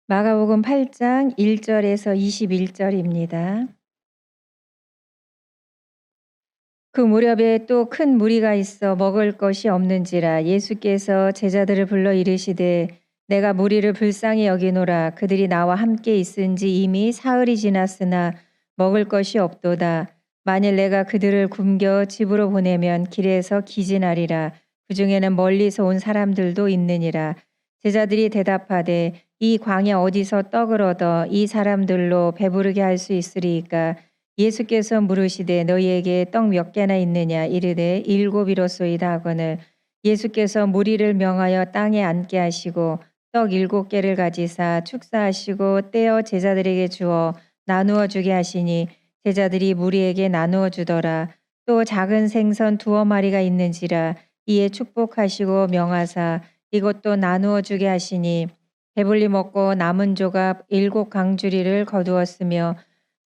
마가복음 8장 1절에서 21절입니다. 그 무렵에 또 큰 무리가 있어 먹을 것이 없는지라 예수께서 제자들을 불러 이르시되 내가 무리를 불쌍히 여기노라. 그들이 나와 함께 있은지 이미 사흘이 지났으나 먹을 것이 없도다. 만일 내가 그들을 굶겨 집으로 보내면 길에서 기진하리라. 그 중에는 멀리서 온 사람들도 있느니라. 제자들이 대답하되 이 광야 어디서 떡을 얻어 이 사람들로 배부르게 할 수 있으리이까. 예수께서 물으시되 너희에게 떡 몇 개나 있느냐. 이르되 7이로소이다 하거늘 예수께서 무리를 명하여 땅에 앉게 하시고 떡 7개를 가지사 축사하시고 떼어 제자들에게 주어 나누어 주게 하시니 제자들이 무리에게 나누어 주더라. 또 작은 생선 2마리가 있는지라. 이에 축복하시고 명하사 이것도 나누어 주게 하시니 배불리 먹고 남은 조각 7강주리를 거두었으며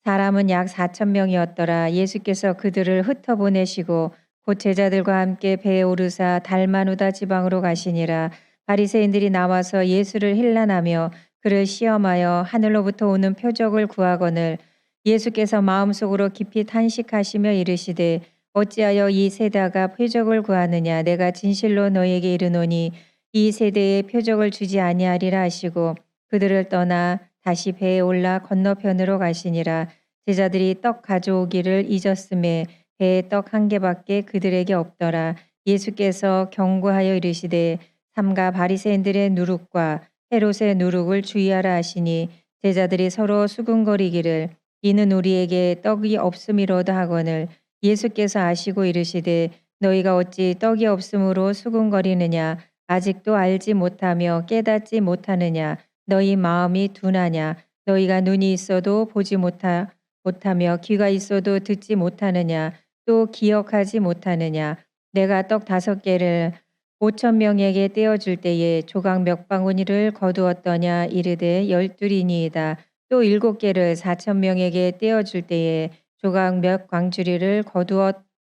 사람은 약 4,000명이었더라. 예수께서 그들을 흩어보내시고 곧 제자들과 함께 배에 오르사 달마누다 지방으로 가시니라. 바리새인들이 나와서 예수를 힐난하며 그를 시험하여 하늘로부터 오는 표적을 구하거늘 예수께서 마음속으로 깊이 탄식하시며 이르시되 어찌하여 이 세대가 표적을 구하느냐. 내가 진실로 너희에게 이르노니 이 세대에 표적을 주지 아니하리라 하시고 그들을 떠나 다시 배에 올라 건너편으로 가시니라. 제자들이 떡 가져오기를 잊었음에 배에 떡 1개밖에 그들에게 없더라. 예수께서 경고하여 이르시되 삼가 바리새인들의 누룩과 헤롯의 누룩을 주의하라 하시니 제자들이 서로 수군거리기를 이는 우리에게 떡이 없음이로다 하거늘 예수께서 아시고 이르시되 너희가 어찌 떡이 없음으로 수군거리느냐. 아직도 알지 못하며 깨닫지 못하느냐. 너희 마음이 둔하냐. 너희가 눈이 있어도 보지 못하며 귀가 있어도 듣지 못하느냐. 또 기억하지 못하느냐. 내가 떡 5개를 5,000명에게 떼어줄 때에 조각 몇 바구니를 거두었더냐. 이르되 12이니이다. 또 7개를 4,000명에게 떼어줄 때에 조각 몇 광주리를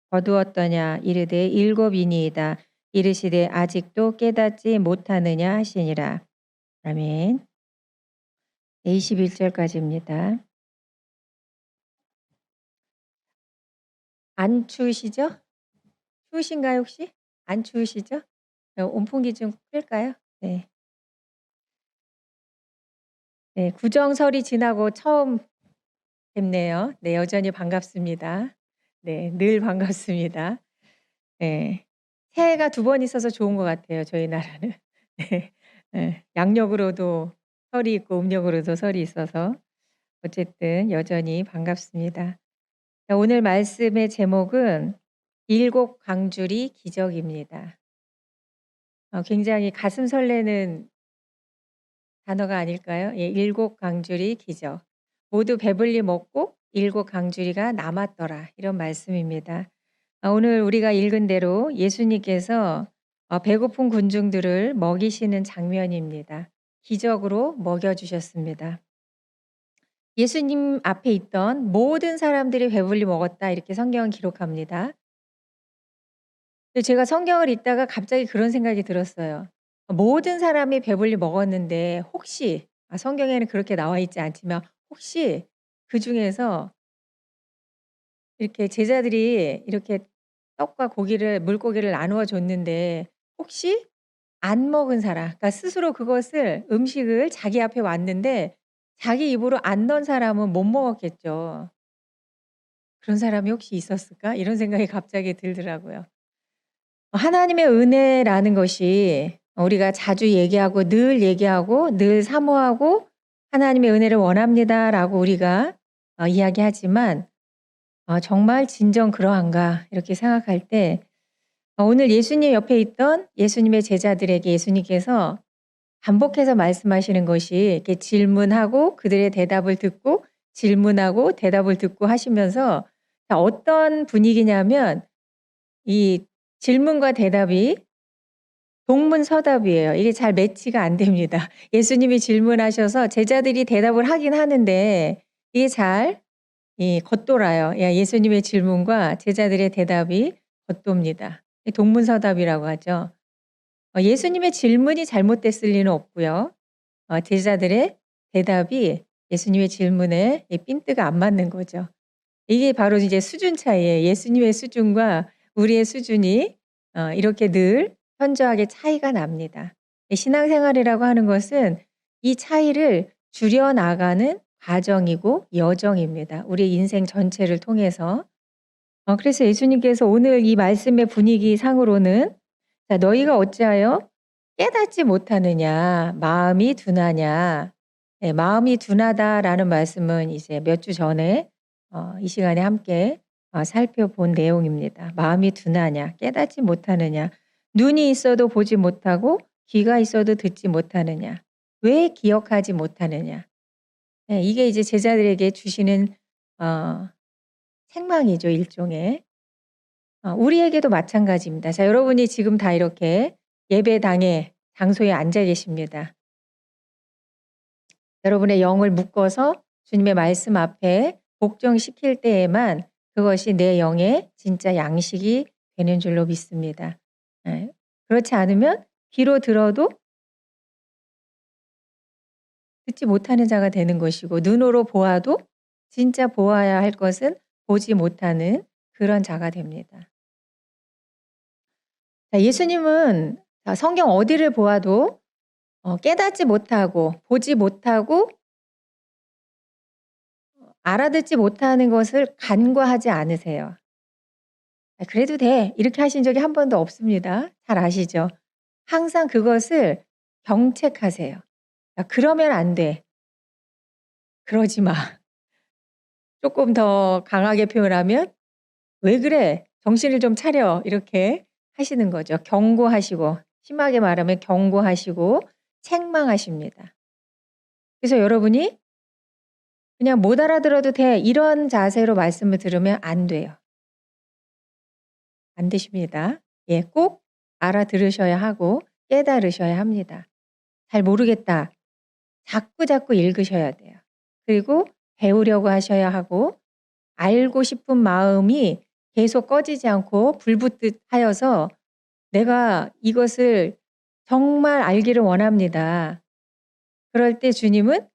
거두었더냐. 이르되 7이니이다. 이르시되 아직도 깨닫지 못하느냐 하시니라. 아멘. 21절까지입니다. 안 추우시죠? 추우신가요 혹시? 안 추우시죠? 온풍기 좀 끌까요? 네. 네, 구정설이 지나고 처음 뵙네요. 네, 여전히 반갑습니다. 네, 늘 반갑습니다. 네. 새해가 2번 있어서 좋은 것 같아요, 저희 나라는. 네. 예. 양력으로도 설이 있고 음력으로도 설이 있어서 어쨌든 여전히 반갑습니다. 자, 오늘 말씀의 제목은 7광주리 기적입니다. 굉장히 가슴 설레는 단어가 아닐까요? 예, 7광주리 기적. 모두 배불리 먹고 7광주리가 남았더라. 이런 말씀입니다. 오늘 우리가 읽은 대로 예수님께서 배고픈 군중들을 먹이시는 장면입니다. 기적으로 먹여주셨습니다. 예수님 앞에 있던 모든 사람들이 배불리 먹었다 이렇게 성경은 기록합니다. 근데 제가 성경을 읽다가 갑자기 그런 생각이 들었어요. 모든 사람이 배불리 먹었는데 혹시 성경에는 그렇게 나와 있지 않지만 혹시 그중에서 이렇게 제자들이 이렇게 떡과 고기를 물고기를 나누어 줬는데 혹시 안 먹은 사람, 그러니까 스스로 그것을 음식을 자기 앞에 왔는데 자기 입으로 안 넣은 사람은 못 먹었겠죠. '그런 사람이 혹시 있었을까?' 이런 생각이 갑자기 들더라고요. 하나님의 은혜라는 것이 우리가 자주 얘기하고 늘 사모하고 '하나님의 은혜를 원합니다.'라고 우리가 이야기하지만 정말 진정 그러한가 이렇게 생각할 때 오늘 예수님 옆에 있던 예수님의 제자들에게 예수님께서 반복해서 말씀하시는 것이 이렇게 질문하고 그들의 대답을 듣고 질문하고 대답을 듣고 하시면서 어떤 분위기냐면 이 질문과 대답이 동문서답이에요. 이게 잘 매치가 안 됩니다. 예수님이 질문하셔서 제자들이 대답을 하긴 하는데 이게 잘 겉돌아요. 예수님의 질문과 제자들의 대답이 겉돕니다. 동문서답이라고 하죠. 예수님의 질문이 잘못됐을 리는 없고요. 제자들의 대답이 예수님의 질문에 핀트가 안 맞는 거죠. 이게 바로 이제 수준 차이예요. 예수님의 수준과 우리의 수준이 이렇게 늘 현저하게 차이가 납니다. 신앙생활이라고 하는 것은 이 차이를 줄여 나가는 과정이고 여정입니다. 우리의 인생 전체를 통해서. 그래서 예수님께서 오늘 이 말씀의 분위기 상으로는 자, 너희가 어찌하여 깨닫지 못하느냐, 마음이 둔하냐. 네, 마음이 둔하다라는 말씀은 이제 몇 주 전에 이 시간에 함께 살펴본 내용입니다. 마음이 둔하냐, 깨닫지 못하느냐, 눈이 있어도 보지 못하고 귀가 있어도 듣지 못하느냐, 왜 기억하지 못하느냐. 네, 이게 이제 제자들에게 주시는 책망이죠, 일종의. 우리에게도 마찬가지입니다. 자, 여러분이 지금 다 이렇게 예배당의 장소에 앉아 계십니다. 여러분의 영을 묶어서 주님의 말씀 앞에 복종시킬 때에만 그것이 내 영의 진짜 양식이 되는 줄로 믿습니다. 네. 그렇지 않으면 귀로 들어도 듣지 못하는 자가 되는 것이고 눈으로 보아도 진짜 보아야 할 것은 보지 못하는 그런 자가 됩니다. 자, 예수님은 성경 어디를 보아도 깨닫지 못하고 보지 못하고 알아듣지 못하는 것을 간과하지 않으세요. 그래도 돼 이렇게 하신 적이 한 번도 없습니다. 잘 아시죠? 항상 그것을 경책하세요. 야, 그러면 안 돼. 그러지 마. 조금 더 강하게 표현하면 왜 그래? 정신을 좀 차려. 이렇게 하시는 거죠. 경고하시고 심하게 말하면 경고하시고 책망하십니다. 그래서 여러분이 그냥 못 알아들어도 돼 이런 자세로 말씀을 들으면 안 돼요. 안 되십니다. 예, 꼭 알아들으셔야 하고 깨달으셔야 합니다. 잘 모르겠다. 자꾸 읽으셔야 돼요. 그리고 배우려고 하셔야 하고 알고 싶은 마음이 계속 꺼지지 않고 불붙듯 하여서 내가 이것을 정말 알기를 원합니다. 그럴 때 주님은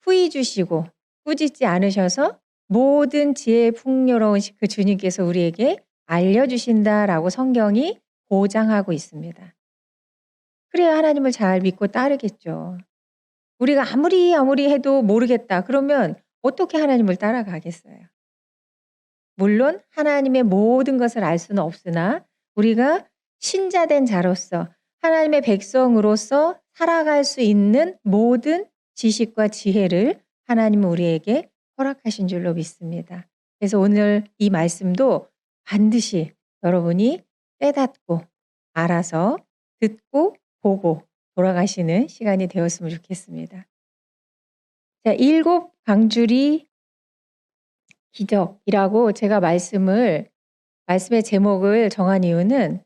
후히 주시고 꾸짖지 않으셔서 모든 지혜의 풍요로운 그 주님께서 우리에게 알려주신다라고 성경이 보장하고 있습니다. 그래야 하나님을 잘 믿고 따르겠죠. 우리가 아무리 해도 모르겠다. 그러면 어떻게 하나님을 따라가겠어요? 물론 하나님의 모든 것을 알 수는 없으나 우리가 신자된 자로서 하나님의 백성으로서 살아갈 수 있는 모든 지식과 지혜를 하나님은 우리에게 허락하신 줄로 믿습니다. 그래서 오늘 이 말씀도 반드시 여러분이 깨닫고 알아서 듣고 보고 돌아가시는 시간이 되었으면 좋겠습니다. 자, 7 강줄이 기적이라고 제가 말씀의 제목을 정한 이유는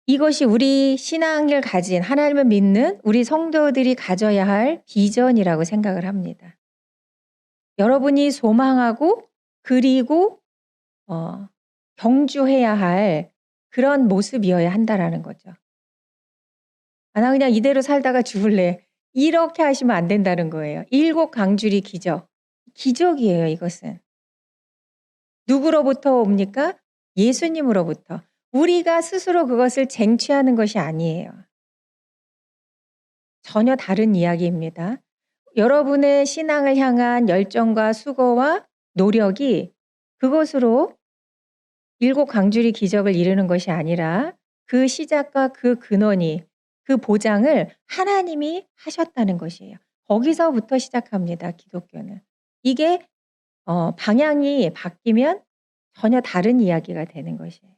이것이 우리 신앙을 가진 하나님을 믿는 우리 성도들이 가져야 할 비전이라고 생각을 합니다. 여러분이 소망하고 그리고 경주해야 할 그런 모습이어야 한다라는 거죠. 나 그냥 이대로 살다가 죽을래. 이렇게 하시면 안 된다는 거예요. 7 강줄이 기적. 기적이에요, 이것은. 누구로부터 옵니까? 예수님으로부터. 우리가 스스로 그것을 쟁취하는 것이 아니에요. 전혀 다른 이야기입니다. 여러분의 신앙을 향한 열정과 수고와 노력이 그것으로 7 강줄이 기적을 이루는 것이 아니라 그 시작과 그 근원이 그 보장을 하나님이 하셨다는 것이에요. 거기서부터 시작합니다, 기독교는. 이게 방향이 바뀌면 전혀 다른 이야기가 되는 것이에요.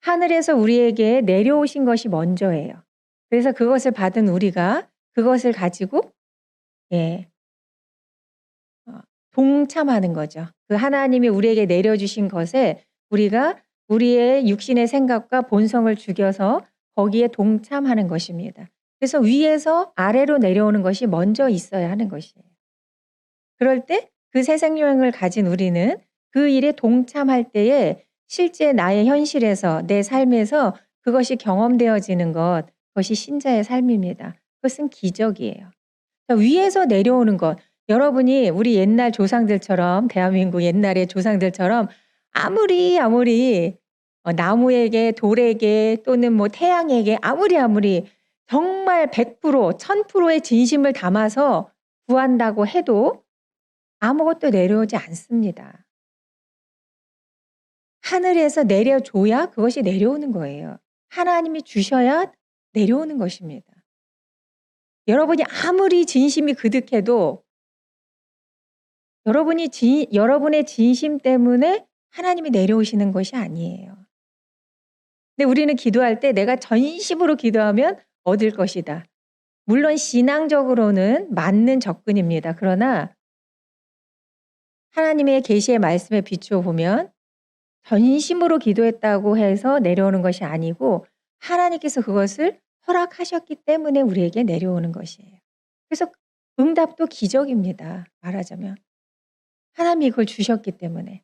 하늘에서 우리에게 내려오신 것이 먼저예요. 그래서 그것을 받은 우리가 그것을 가지고 동참하는 거죠. 그 하나님이 우리에게 내려주신 것에 우리가 우리의 육신의 생각과 본성을 죽여서 거기에 동참하는 것입니다. 그래서 위에서 아래로 내려오는 것이 먼저 있어야 하는 것이에요. 그럴 때 그 새 생명을 가진 우리는 그 일에 동참할 때에 실제 나의 현실에서 내 삶에서 그것이 경험되어지는 것, 그것이 신자의 삶입니다. 그것은 기적이에요. 위에서 내려오는 것. 여러분이 우리 옛날 조상들처럼 대한민국 옛날의 조상들처럼 아무리 나무에게 돌에게 또는 뭐 태양에게 아무리 정말 100% 1000%의 진심을 담아서 구한다고 해도 아무것도 내려오지 않습니다. 하늘에서 내려줘야 그것이 내려오는 거예요. 하나님이 주셔야 내려오는 것입니다. 여러분이 아무리 진심이 그득해도 여러분의 진심 때문에 하나님이 내려오시는 것이 아니에요. 근데 우리는 기도할 때 내가 전심으로 기도하면 얻을 것이다. 물론 신앙적으로는 맞는 접근입니다. 그러나 하나님의 계시의 말씀에 비추어 보면 전심으로 기도했다고 해서 내려오는 것이 아니고 하나님께서 그것을 허락하셨기 때문에 우리에게 내려오는 것이에요. 그래서 응답도 기적입니다. 말하자면. 하나님이 그걸 주셨기 때문에.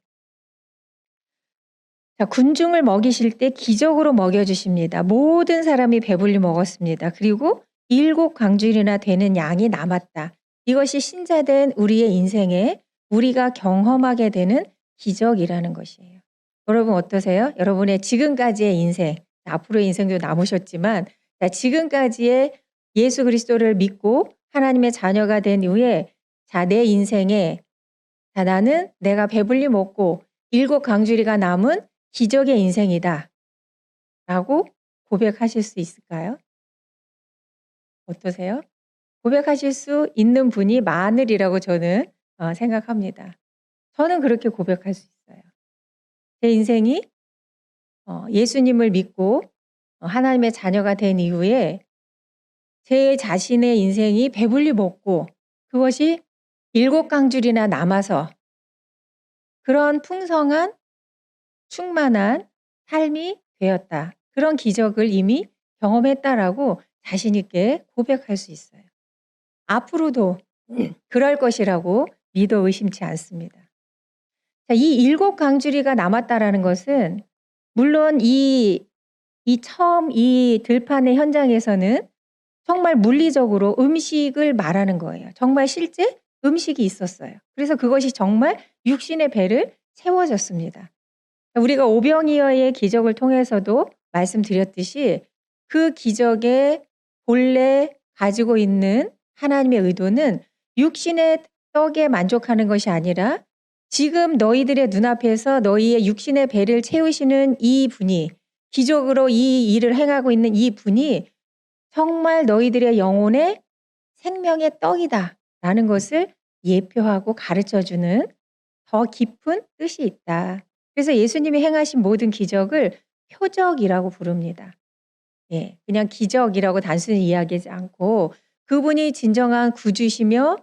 자, 군중을 먹이실 때 기적으로 먹여주십니다. 모든 사람이 배불리 먹었습니다. 그리고 7 광주일이나 되는 양이 남았다. 이것이 신자된 우리의 인생에 우리가 경험하게 되는 기적이라는 것이에요. 여러분 어떠세요? 여러분의 지금까지의 인생, 앞으로의 인생도 남으셨지만 지금까지의 예수 그리스도를 믿고 하나님의 자녀가 된 이후에 내 인생에 나는 내가 배불리 먹고 7 광주리가 남은 기적의 인생이다 라고 고백하실 수 있을까요? 어떠세요? 고백하실 수 있는 분이 많으리라고 저는 생각합니다. 저는 그렇게 고백할 수 있어요. 제 인생이 예수님을 믿고 하나님의 자녀가 된 이후에 제 자신의 인생이 배불리 먹고 그것이 7 광주리나 남아서 그런 풍성한 충만한 삶이 되었다. 그런 기적을 이미 경험했다라고 자신 있게 고백할 수 있어요. 앞으로도 그럴 것이라고 믿어 의심치 않습니다. 자, 이 7 광주리가 남았다라는 것은 물론 처음 이 들판의 현장에서는 정말 물리적으로 음식을 말하는 거예요. 정말 실제 음식이 있었어요. 그래서 그것이 정말 육신의 배를 채워줬습니다. 우리가 오병이어의 기적을 통해서도 말씀드렸듯이 그 기적의 본래 가지고 있는 하나님의 의도는 육신의 떡에 만족하는 것이 아니라 지금 너희들의 눈앞에서 너희의 육신의 배를 채우시는 이 분이 기적으로 이 일을 행하고 있는 이 분이 정말 너희들의 영혼의 생명의 떡이다 라는 것을 예표하고 가르쳐주는 더 깊은 뜻이 있다. 그래서 예수님이 행하신 모든 기적을 표적이라고 부릅니다. 예, 그냥 기적이라고 단순히 이야기하지 않고 그분이 진정한 구주시며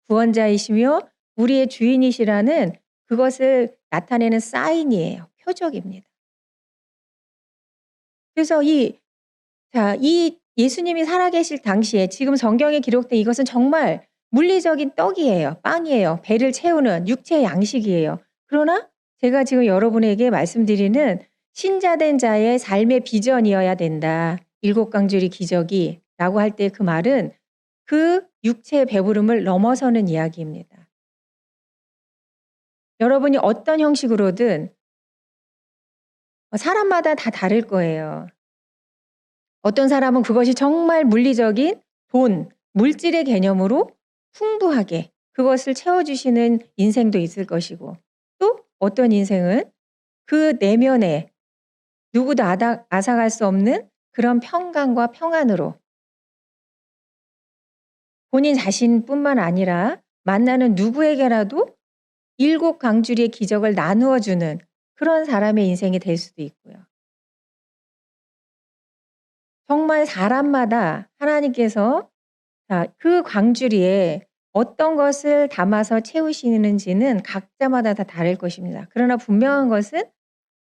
구원자이시며 우리의 주인이시라는 그것을 나타내는 사인이에요. 표적입니다. 그래서 이 예수님이 살아계실 당시에 지금 성경에 기록된 이것은 정말 물리적인 떡이에요. 빵이에요. 배를 채우는 육체의 양식이에요. 그러나 제가 지금 여러분에게 말씀드리는 신자된 자의 삶의 비전이어야 된다. 7 광주리 기적이 라고 할 때 그 말은 그 육체의 배부름을 넘어서는 이야기입니다. 여러분이 어떤 형식으로든 사람마다 다 다를 거예요. 어떤 사람은 그것이 정말 물리적인 돈, 물질의 개념으로 풍부하게 그것을 채워주시는 인생도 있을 것이고 또 어떤 인생은 그 내면에 누구도 앗아갈 수 없는 그런 평강과 평안으로 본인 자신뿐만 아니라 만나는 누구에게라도 7 광주리의 기적을 나누어 주는 그런 사람의 인생이 될 수도 있고요. 정말 사람마다 하나님께서 그 광주리에 어떤 것을 담아서 채우시는지는 각자마다 다 다를 것입니다. 그러나 분명한 것은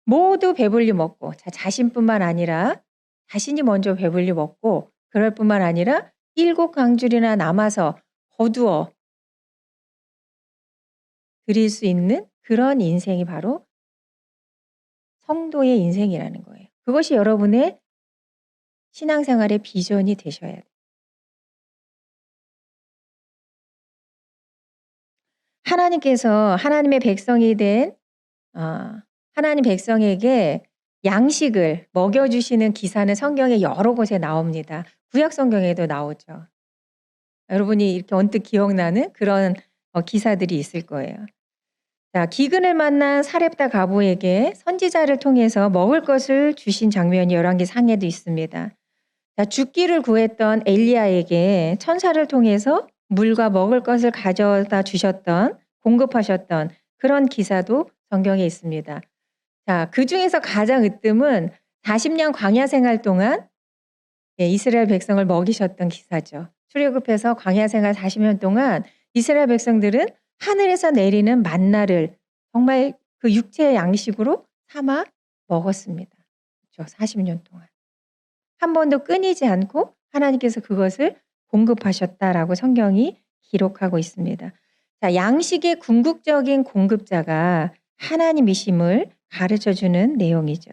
모두 배불리 먹고 자신뿐만 아니라 자신이 먼저 배불리 먹고 그럴 뿐만 아니라 7 광주리나 남아서 거두어 드릴 수 있는 그런 인생이 바로 성도의 인생이라는 거예요. 그것이 여러분의 신앙생활의 비전이 되셔야 돼요. 하나님께서 하나님의 백성이 된 하나님 백성에게 양식을 먹여주시는 기사는 성경에 여러 곳에 나옵니다. 구약 성경에도 나오죠. 여러분이 이렇게 언뜻 기억나는 그런 기사들이 있을 거예요. 자, 기근을 만난 사렙다 과부에게 선지자를 통해서 먹을 것을 주신 장면이 열왕기 상에도 있습니다. 자, 죽기를 구했던 엘리야에게 천사를 통해서 물과 먹을 것을 가져다 주셨던, 공급하셨던 그런 기사도 성경에 있습니다. 자, 그 중에서 가장 으뜸은 40년 광야 생활 동안 이스라엘 백성을 먹이셨던 기사죠. 출애굽해서 광야 생활 40년 동안 이스라엘 백성들은 하늘에서 내리는 만나를 정말 그 육체의 양식으로 삼아 먹었습니다. 그렇죠? 40년 동안. 한 번도 끊이지 않고 하나님께서 그것을 공급하셨다라고 성경이 기록하고 있습니다. 자, 양식의 궁극적인 공급자가 하나님이심을 가르쳐주는 내용이죠.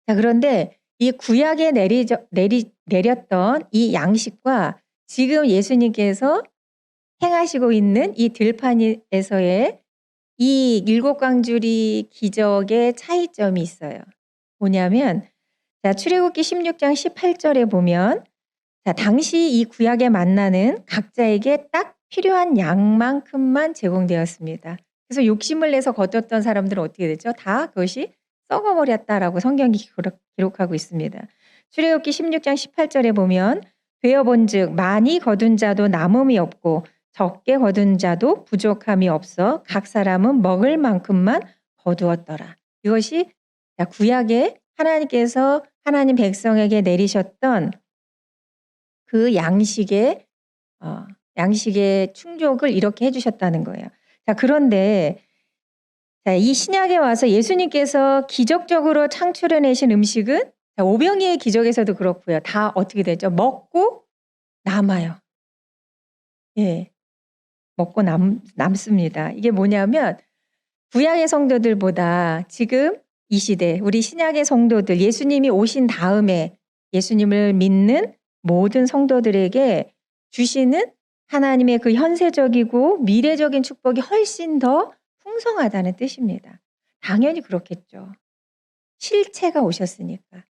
자, 그런데 이 구약에 내렸던 이 양식과 지금 예수님께서 행하시고 있는 이 들판에서의 이 7광주리 기적의 차이점이 있어요. 뭐냐면 자, 출애굽기 16장 18절에 보면 자, 당시 이 구약의 만나는 각자에게 딱 필요한 양만큼만 제공되었습니다. 그래서 욕심을 내서 거뒀던 사람들은 어떻게 됐죠? 다 그것이 썩어버렸다라고 성경이 기록하고 있습니다. 출애굽기 16장 18절에 보면 되어본즉 많이 거둔 자도 남음이 없고 적게 거둔 자도 부족함이 없어 각 사람은 먹을 만큼만 거두었더라. 이것이 구약에 하나님께서 하나님 백성에게 내리셨던 그 양식의 충족을 이렇게 해주셨다는 거예요. 자, 그런데 자, 이 신약에 와서 예수님께서 기적적으로 창출해내신 음식은 오병이의 기적에서도 그렇고요. 다 어떻게 되죠? 먹고 남아요. 예, 먹고 남습니다. 이게 뭐냐면 구약의 성도들보다 지금 이 시대 우리 신약의 성도들 예수님이 오신 다음에 예수님을 믿는 모든 성도들에게 주시는 하나님의 그 현세적이고 미래적인 축복이 훨씬 더 풍성하다는 뜻입니다. 당연히 그렇겠죠. 실체가 오셨으니까.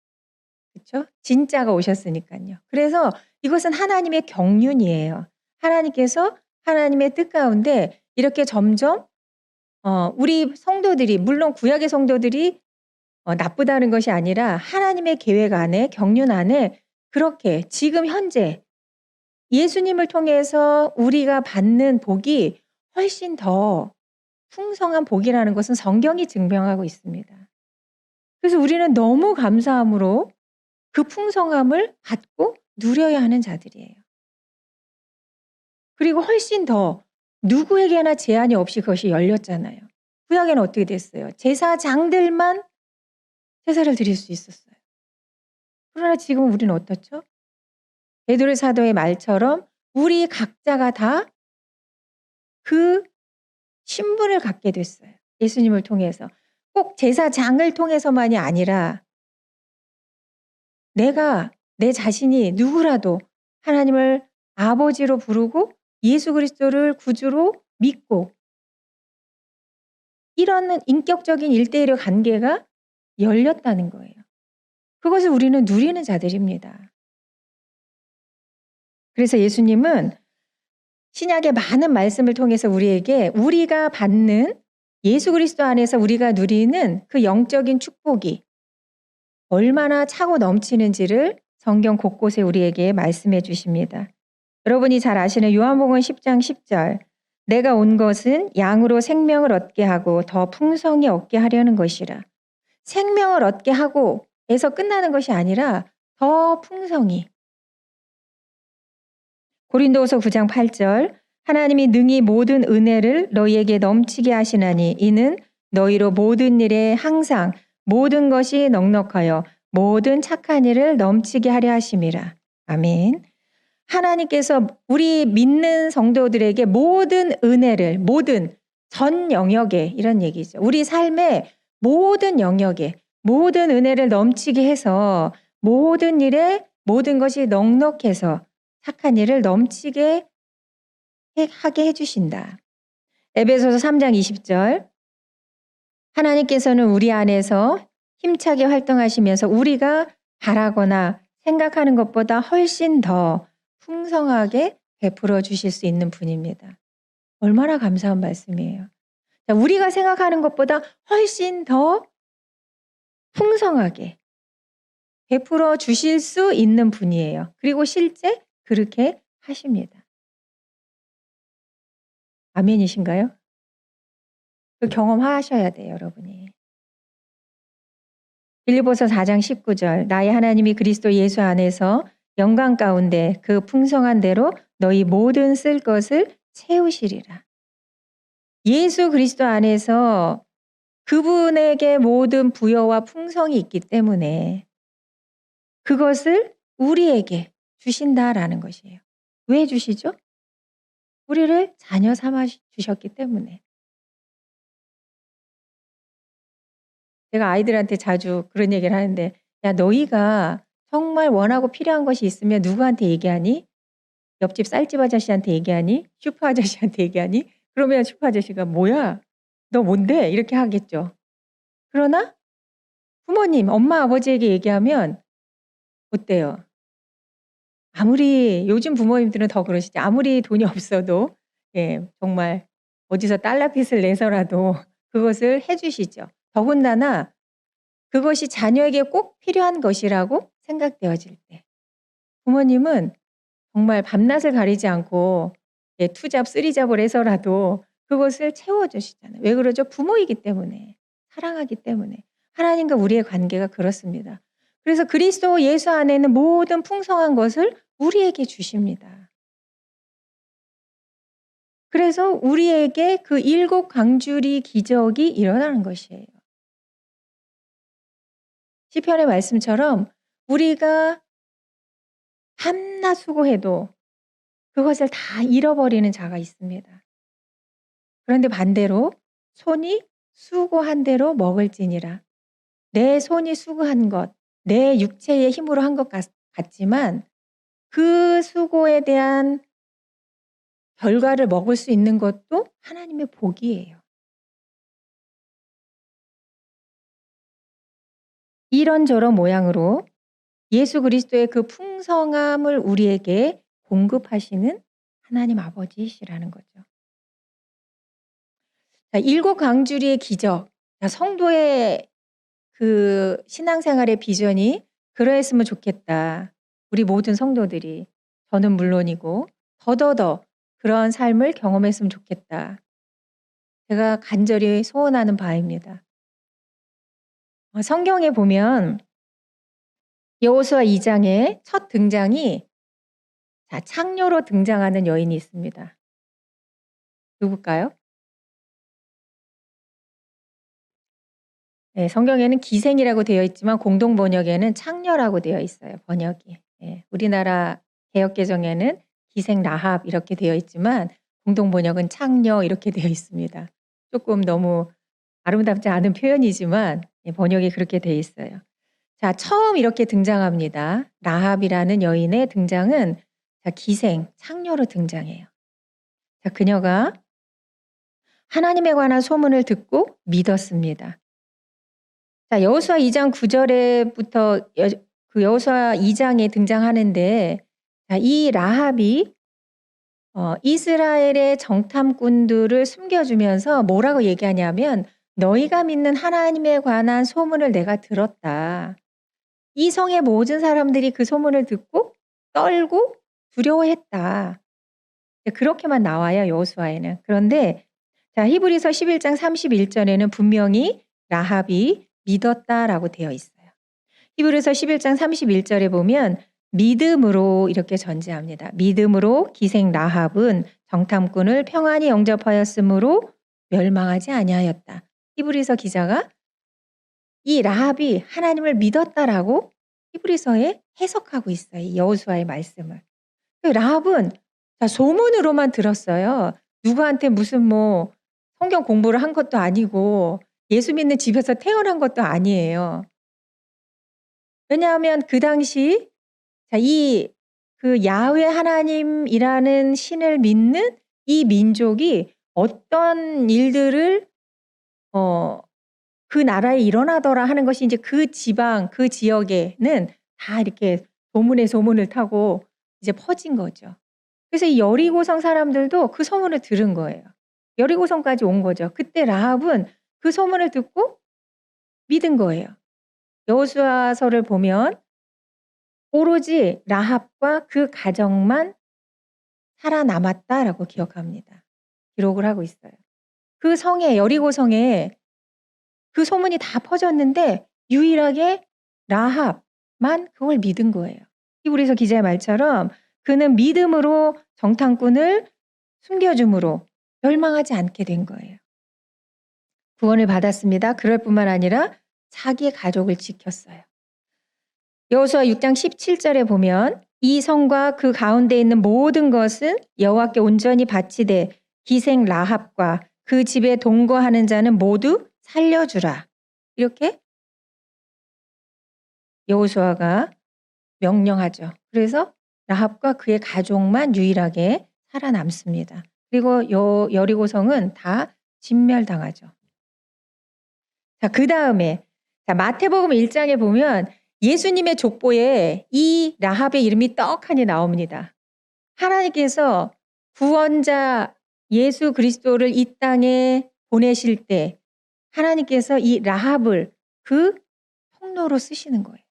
그렇죠? 진짜가 오셨으니까요. 그래서 이것은 하나님의 경륜이에요. 하나님께서 하나님의 뜻 가운데 이렇게 점점 우리 성도들이 물론 구약의 성도들이 나쁘다는 것이 아니라 하나님의 계획 안에 경륜 안에 그렇게 지금 현재 예수님을 통해서 우리가 받는 복이 훨씬 더 풍성한 복이라는 것은 성경이 증명하고 있습니다. 그래서 우리는 너무 감사함으로 그 풍성함을 받고 누려야 하는 자들이에요. 그리고 훨씬 더 누구에게나 제한이 없이 그것이 열렸잖아요. 구약에는 어떻게 됐어요? 제사장들만 제사를 드릴 수 있었어요. 그러나 지금 우리는 어떻죠? 베드로 사도의 말처럼 우리 각자가 다 그 신분을 갖게 됐어요. 예수님을 통해서. 꼭 제사장을 통해서만이 아니라 내가 내 자신이 누구라도 하나님을 아버지로 부르고 예수 그리스도를 구주로 믿고 이런 인격적인 1:1의 관계가 열렸다는 거예요. 그것을 우리는 누리는 자들입니다. 그래서 예수님은 신약의 많은 말씀을 통해서 우리에게 우리가 받는 예수 그리스도 안에서 우리가 누리는 그 영적인 축복이 얼마나 차고 넘치는지를 성경 곳곳에 우리에게 말씀해 주십니다. 여러분이 잘 아시는 요한복음 10장 10절 내가 온 것은 양으로 생명을 얻게 하고 더 풍성히 얻게 하려는 것이라. 생명을 얻게 하고 에서 끝나는 것이 아니라 더 풍성히. 고린도후서 9장 8절 하나님이 능히 모든 은혜를 너희에게 넘치게 하시나니 이는 너희로 모든 일에 항상 모든 것이 넉넉하여 모든 착한 일을 넘치게 하려 하심이라. 아멘. 하나님께서 우리 믿는 성도들에게 모든 은혜를 모든 전 영역에 이런 얘기죠. 우리 삶의 모든 영역에 모든 은혜를 넘치게 해서 모든 일에 모든 것이 넉넉해서 착한 일을 넘치게 하게 해주신다. 에베소서 3장 20절. 하나님께서는 우리 안에서 힘차게 활동하시면서 우리가 바라거나 생각하는 것보다 훨씬 더 풍성하게 베풀어 주실 수 있는 분입니다. 얼마나 감사한 말씀이에요. 자, 우리가 생각하는 것보다 훨씬 더 풍성하게 베풀어 주실 수 있는 분이에요. 그리고 실제 그렇게 하십니다. 아멘이신가요? 그 경험하셔야 돼요, 여러분이. 빌립보서 4장 19절. 나의 하나님이 그리스도 예수 안에서 영광 가운데 그 풍성한 대로 너희 모든 쓸 것을 채우시리라. 예수 그리스도 안에서 그분에게 모든 부여와 풍성이 있기 때문에 그것을 우리에게 주신다라는 것이에요. 왜 주시죠? 우리를 자녀 삼아 주셨기 때문에. 제가 아이들한테 자주 그런 얘기를 하는데, 야, 너희가 정말 원하고 필요한 것이 있으면 누구한테 얘기하니? 옆집 쌀집 아저씨한테 얘기하니? 슈퍼 아저씨한테 얘기하니? 그러면 슈퍼 아저씨가 뭐야? 너 뭔데? 이렇게 하겠죠. 그러나 부모님, 엄마, 아버지에게 얘기하면 어때요? 아무리 요즘 부모님들은 더 그러시죠. 아무리 돈이 없어도 정말 어디서 달러빚을 내서라도 그것을 해 주시죠. 더군다나 그것이 자녀에게 꼭 필요한 것이라고 생각되어질 때. 부모님은 정말 밤낮을 가리지 않고 투잡, 쓰리잡을 해서라도 그것을 채워 주시잖아요. 왜 그러죠? 부모이기 때문에. 사랑하기 때문에. 하나님과 우리의 관계가 그렇습니다. 그래서 그리스도 예수 안에는 모든 풍성한 것을 우리에게 주십니다. 그래서 우리에게 그 7 광주리 기적이 일어나는 것이에요. 시편의 말씀처럼 우리가 밤낮 수고해도 그것을 다 잃어버리는 자가 있습니다. 그런데 반대로 손이 수고한 대로 먹을지니라. 내 손이 수고한 것, 내 육체의 힘으로 한 것 같지만 그 수고에 대한 결과를 먹을 수 있는 것도 하나님의 복이에요. 이런저런 모양으로 예수 그리스도의 그 풍성함을 우리에게 공급하시는 하나님 아버지시라는 거죠. 자, 7 광주리의 기적. 자, 성도의 그 신앙생활의 비전이 그러했으면 좋겠다. 우리 모든 성도들이, 저는 물론이고 더더더 그런 삶을 경험했으면 좋겠다. 제가 간절히 소원하는 바입니다. 성경에 보면 여호수아 2장의 첫 등장이 창녀로 등장하는 여인이 있습니다. 누굴까요? 네, 성경에는 기생이라고 되어 있지만 공동 번역에는 창녀라고 되어 있어요. 번역이. 우리나라 개역개정에는 기생 라합 이렇게 되어 있지만 공동 번역은 창녀 이렇게 되어 있습니다. 조금 너무 아름답지 않은 표현이지만 번역이 그렇게 되어 있어요. 자, 처음 이렇게 등장합니다. 라합이라는 여인의 등장은 기생, 창녀로 등장해요. 자, 그녀가 하나님에 관한 소문을 듣고 믿었습니다. 자, 여호수아 2장 9절에부터 그 여호수아 2장에 등장하는데, 자, 이 라합이 이스라엘의 정탐꾼들을 숨겨주면서 뭐라고 얘기하냐면 너희가 믿는 하나님에 관한 소문을 내가 들었다. 이 성의 모든 사람들이 그 소문을 듣고 떨고 두려워했다. 그렇게만 나와요, 여호수아에는. 그런데 자, 히브리서 11장 31절에는 분명히 라합이 믿었다라고 되어 있어요. 히브리서 11장 31절에 보면 믿음으로 이렇게 전제합니다. 믿음으로 기생 라합은 정탐꾼을 평안히 영접하였으므로 멸망하지 아니하였다. 히브리서 기자가 이 라합이 하나님을 믿었다라고 히브리서에 해석하고 있어요. 이 여호수아의 말씀을. 라합은 소문으로만 들었어요. 누구한테 무슨 성경 공부를 한 것도 아니고 예수 믿는 집에서 태어난 것도 아니에요. 왜냐하면 그 당시 그 야훼 하나님이라는 신을 믿는 이 민족이 어떤 일들을 그 나라에 일어나더라 하는 것이 이제 그 지방, 그 지역에는 다 이렇게 소문에 소문을 타고 이제 퍼진 거죠. 그래서 이 여리고성 사람들도 그 소문을 들은 거예요. 여리고성까지 온 거죠. 그때 라합은 그 소문을 듣고 믿은 거예요. 여호수아서를 보면 오로지 라합과 그 가정만 살아남았다라고 기억합니다. 기록을 하고 있어요. 그 성에 여리고 성에 그 소문이 다 퍼졌는데 유일하게 라합만 그걸 믿은 거예요. 히브리서 기자의 말처럼 그는 믿음으로 정탐꾼을 숨겨줌으로 멸망하지 않게 된 거예요. 구원을 받았습니다. 그럴 뿐만 아니라 자기의 가족을 지켰어요. 여호수아 6장 17절에 보면 이 성과 그 가운데 있는 모든 것은 여호와께 온전히 바치되 기생 라합과 그 집에 동거하는 자는 모두 살려주라. 이렇게 여호수아가 명령하죠. 그래서 라합과 그의 가족만 유일하게 살아남습니다. 그리고 여리고성은 다 진멸당하죠. 자, 그다음에 마태복음 1장에 보면 예수님의 족보에 이 라합의 이름이 떡하니 나옵니다. 하나님께서 구원자 예수 그리스도를 이 땅에 보내실 때 하나님께서 이 라합을 그 통로로 쓰시는 거예요.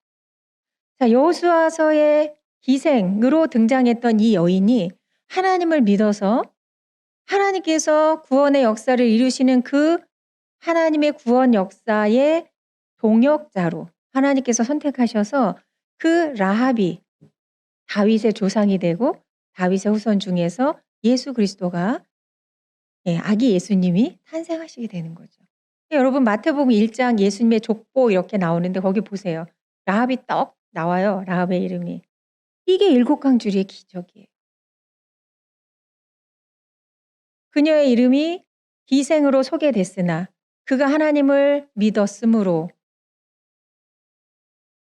자, 여호수아서의 기생으로 등장했던 이 여인이 하나님을 믿어서 하나님께서 구원의 역사를 이루시는 그 하나님의 구원 역사의 동역자로 하나님께서 선택하셔서 그 라합이 다윗의 조상이 되고 다윗의 후손 중에서 예수 그리스도가 아기 예수님이 탄생하시게 되는 거죠. 여러분 마태복음 1장 예수님의 족보 이렇게 나오는데 거기 보세요. 라합이 떡 나와요. 라합의 이름이. 이게 일곱 강주리의 기적이에요. 그녀의 이름이 기생으로 소개됐으나 그가 하나님을 믿었으므로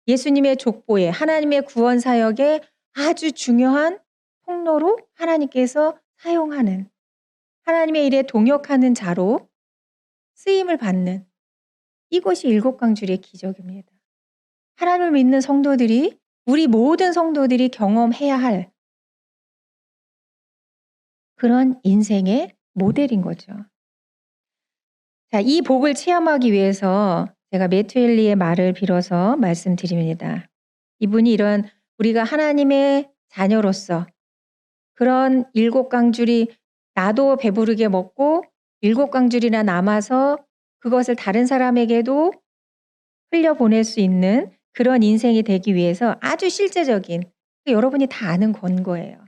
예수님의 족보에 하나님의 구원 사역에 아주 중요한 통로로 하나님께서 사용하는 하나님의 일에 동역하는 자로 쓰임을 받는 이것이 일곱 강주리의 기적입니다. 하나님을 믿는 성도들이 우리 모든 성도들이 경험해야 할 그런 인생의 모델인 거죠. 자, 이 복을 체험하기 위해서 제가 매튜 헨리의 말을 빌어서 말씀드립니다. 이분이 이런 우리가 하나님의 자녀로서 그런 일곱 강줄이 나도 배부르게 먹고 일곱 강줄이나 남아서 그것을 다른 사람에게도 흘려보낼 수 있는 그런 인생이 되기 위해서 아주 실제적인 여러분이 다 아는 권고예요.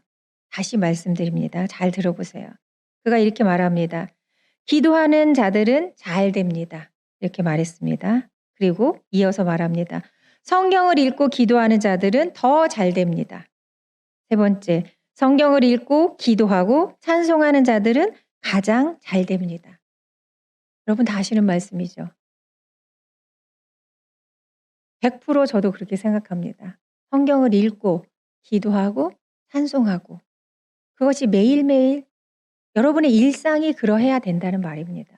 다시 말씀드립니다. 잘 들어보세요. 그가 이렇게 말합니다. 기도하는 자들은 잘 됩니다. 이렇게 말했습니다. 그리고 이어서 말합니다. 성경을 읽고 기도하는 자들은 더 잘 됩니다. 세 번째, 성경을 읽고 기도하고 찬송하는 자들은 가장 잘 됩니다. 여러분 다 아시는 말씀이죠. 100% 저도 그렇게 생각합니다. 성경을 읽고 기도하고 찬송하고 그것이 매일매일 여러분의 일상이 그러해야 된다는 말입니다.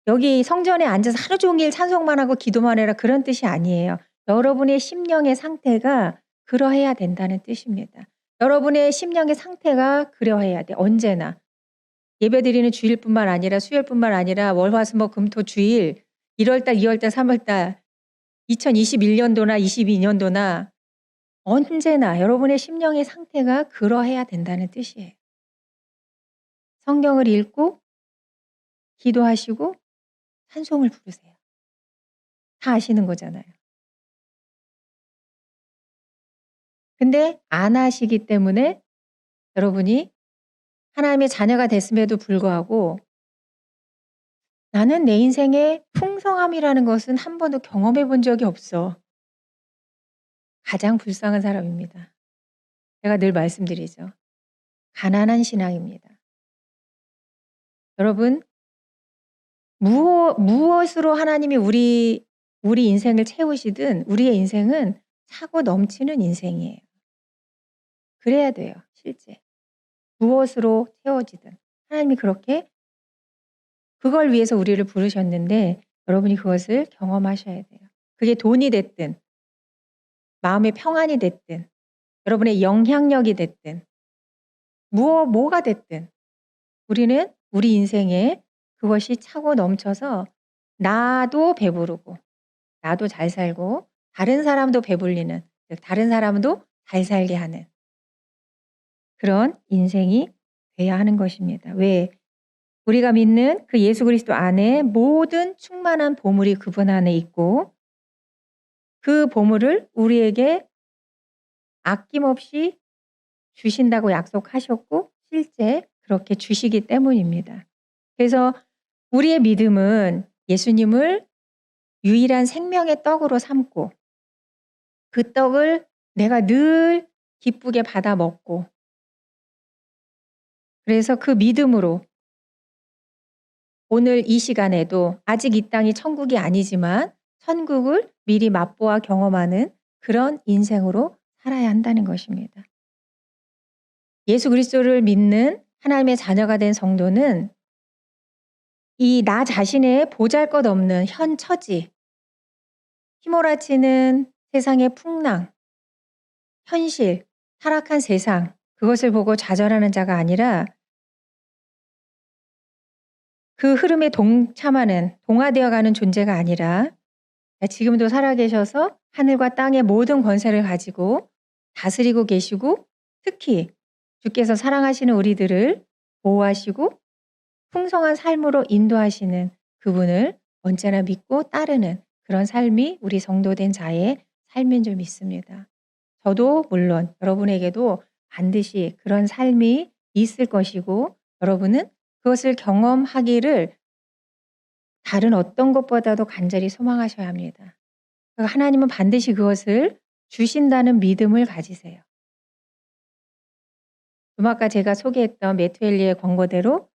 여기 성전에 앉아서 하루 종일 찬송만 하고 기도만 해라 그런 뜻이 아니에요. 여러분의 심령의 상태가 그러해야 된다는 뜻입니다. 여러분의 심령의 상태가 그러해야 돼. 언제나. 예배드리는 주일뿐만 아니라 수요일뿐만 아니라 월, 화, 수, 목, 금, 토, 주일 1월달, 2월달, 3월달 2021년도나 22년도나 언제나 여러분의 심령의 상태가 그러해야 된다는 뜻이에요. 성경을 읽고 기도하시고 찬송을 부르세요. 다 아시는 거잖아요. 근데 안 하시기 때문에 여러분이 하나님의 자녀가 됐음에도 불구하고 나는 내 인생의 풍성함이라는 것은 한 번도 경험해 본 적이 없어. 가장 불쌍한 사람입니다. 제가 늘 말씀드리죠. 가난한 신앙입니다. 여러분, 무엇으로 하나님이 우리 인생을 채우시든 우리의 인생은 차고 넘치는 인생이에요. 그래야 돼요, 실제. 무엇으로 채워지든. 하나님이 그렇게 그걸 위해서 우리를 부르셨는데 여러분이 그것을 경험하셔야 돼요. 그게 돈이 됐든 마음의 평안이 됐든 여러분의 영향력이 됐든 뭐가 됐든 우리는 우리 인생에 그것이 차고 넘쳐서 나도 배부르고 나도 잘 살고 다른 사람도 배불리는, 즉 다른 사람도 잘 살게 하는 그런 인생이 돼야 하는 것입니다. 왜? 우리가 믿는 그 예수 그리스도 안에 모든 충만한 보물이 그분 안에 있고 그 보물을 우리에게 아낌없이 주신다고 약속하셨고 실제 그렇게 주시기 때문입니다. 그래서 우리의 믿음은 예수님을 유일한 생명의 떡으로 삼고 그 떡을 내가 늘 기쁘게 받아 먹고 그래서 그 믿음으로 오늘 이 시간에도 아직 이 땅이 천국이 아니지만 천국을 미리 맛보아 경험하는 그런 인생으로 살아야 한다는 것입니다. 예수 그리스도를 믿는 하나님의 자녀가 된 성도는 이 나 자신의 보잘것없는 현 처지, 휘몰아치는 세상의 풍랑, 현실, 타락한 세상 그것을 보고 좌절하는 자가 아니라 그 흐름에 동참하는 동화되어가는 존재가 아니라 지금도 살아계셔서 하늘과 땅의 모든 권세를 가지고 다스리고 계시고 특히 주께서 사랑하시는 우리들을 보호하시고 풍성한 삶으로 인도하시는 그분을 언제나 믿고 따르는 그런 삶이 우리 성도된 자의 삶인 줄 믿습니다. 저도 물론 여러분에게도 반드시 그런 삶이 있을 것이고 여러분은 그것을 경험하기를 다른 어떤 것보다도 간절히 소망하셔야 합니다. 하나님은 반드시 그것을 주신다는 믿음을 가지세요. 좀 아까 제가 소개했던 매튜엘리의 권고대로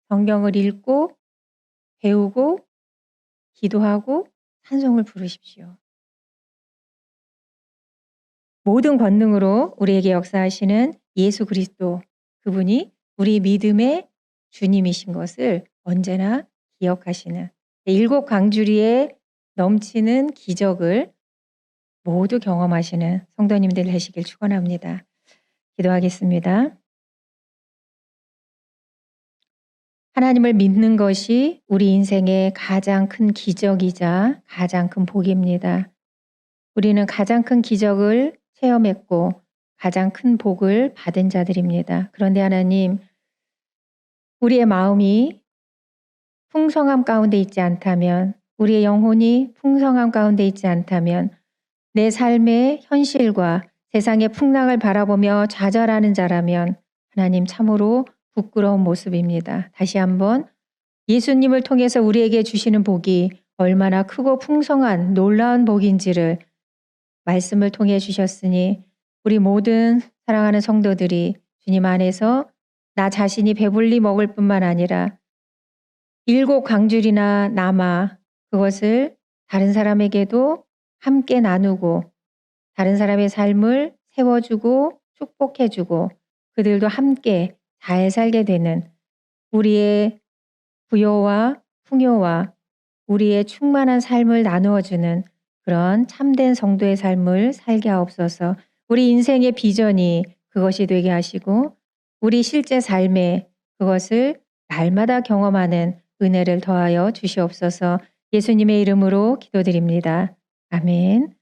성경을 읽고 배우고 기도하고 찬송을 부르십시오. 모든 권능으로 우리에게 역사하시는 예수 그리스도 그분이 우리 믿음의 주님이신 것을 언제나 기억하시는 7 광주리에 넘치는 기적을 모두 경험하시는 성도님들 되시길 축원합니다. 기도하겠습니다. 하나님을 믿는 것이 우리 인생의 가장 큰 기적이자 가장 큰 복입니다. 우리는 가장 큰 기적을 체험했고 가장 큰 복을 받은 자들입니다. 그런데 하나님, 우리의 마음이 풍성함 가운데 있지 않다면, 우리의 영혼이 풍성함 가운데 있지 않다면 내 삶의 현실과 세상의 풍랑을 바라보며 좌절하는 자라면 하나님 참으로 부끄러운 모습입니다. 다시 한번 예수님을 통해서 우리에게 주시는 복이 얼마나 크고 풍성한 놀라운 복인지를 말씀을 통해 주셨으니 우리 모든 사랑하는 성도들이 주님 안에서 나 자신이 배불리 먹을 뿐만 아니라 7 광줄이나 남아 그것을 다른 사람에게도 함께 나누고 다른 사람의 삶을 세워주고 축복해주고 그들도 함께 잘 살게 되는 우리의 부요와 풍요와 우리의 충만한 삶을 나누어주는 그런 참된 성도의 삶을 살게 하옵소서. 우리 인생의 비전이 그것이 되게 하시고 우리 실제 삶에 그것을 날마다 경험하는 은혜를 더하여 주시옵소서. 예수님의 이름으로 기도드립니다. 아멘.